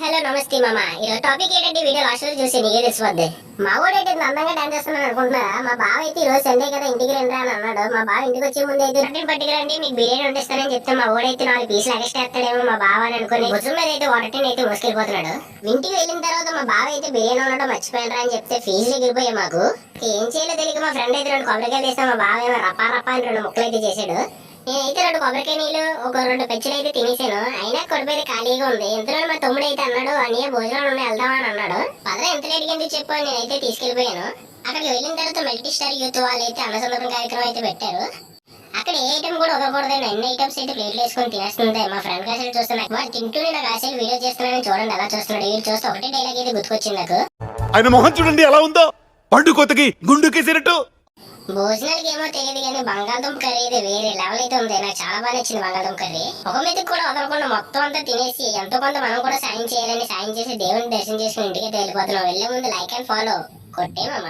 Hello నమస్తే మామ. ఈరోజు టాపిక్ ఏంటంటే వీడియో లాస్ట్ వరకు చూసి నీకే తెలిసిపోద్ది. మా వాడైతే అందంగా డాన్స్ చేస్తున్నాను అనుకుంటున్నారా? మా బావ అయితే ఈ రోజు సండే కదా ఇంటికి రండి అని అన్నాడు. మా బావ ఇంటికి వచ్చే ముందు అయితే రొట్టెలు పట్టుకురండి మీకు బిర్యానీ వండిస్తానని చెప్తే మా వాడైతే 4 పీసులు ఎక్స్ట్రా వేస్తాడేమో మా బావ అని అనుకుని భుజం మీద అయితే వాటర్ అయితే మోసుకెళ్ళిపోతున్నాడు. ఇంటికి వెళ్ళిన తర్వాత మా బావ అయితే బిర్యానీ వండడం మర్చిపోయినరా అని చెప్తే ఫీజులు ఎగిరిపోయాయి మాకు. ఏం చేయాలో తెలియక మా ఫ్రెండ్ అయితే 2 కొబ్బరికాయలు వేస్తాం. మా బావ ఏమో రపా రపా అని 2 ముక్కలు అయితే చేశాడు. నేనైతే 2 కొబ్బరికాయ నీళ్ళు ఒక 2 పెచ్చులు అయితే తినేసాను. అయినా కడుపు అయితే ఖాళీగా ఉంది. ఇంతలో మా తమ్ముడు అయితే అన్నాడు అన్నయ్య భోజనాలు ఉన్నాయి వెళ్దామా అని అన్నాడు. పదరా ఎంత లేట్ ఎందుకు చెప్పు అని నేనైతే తీసుకెళ్లిపోయాను. అక్కడికి వెళ్ళిన తర్వాత మల్టీ స్టార్ యూత్ వాళ్ళు అయితే అన్నసందర్భం కార్యక్రమం అయితే పెట్టారు. అక్కడ ఏ ఐటమ్ కూడా వదలకూడదండి. అన్ని ఐటమ్స్ అయితే ప్లేట్లు వేసుకొని తినేస్తుంది. మా ఫ్రెండ్ కాసేపు చూస్తున్నా వాడు తింటూనే నాకు ఆశలు వీడియో చేస్తున్నానని చూడండి ఎలా చూస్తున్నాడు. వీడు చూస్తే ఒకటే డైలాగ్ అయితే గుర్తుకొచ్చింది నాకు. ఆయన మొహం చూడండి ఎలా ఉందో, పండు కొత్తకి గుండుకేసినట్టు. భోజనాలకి ఏమో తెలియదు కానీ బంగాళదుంప కర్రీ అయితే వేరే లెవెల్ అయితే ఉంది. నాకు చాలా బాగా నచ్చింది బంగాళదుంప కర్రీ. ఒక మెతుకు కూడా వదలకుండా మొత్తం అంతా తినేసి ఎంతో కొంత మనం కూడా సాయం చేయాలని సాయం చేసి దేవుని దర్శనం చేసుకుని ఇంటికి వెళ్ళిపోతున్నాం. వెళ్లే ముందు లైక్ అండ్ ఫాలో కొట్టే మామ.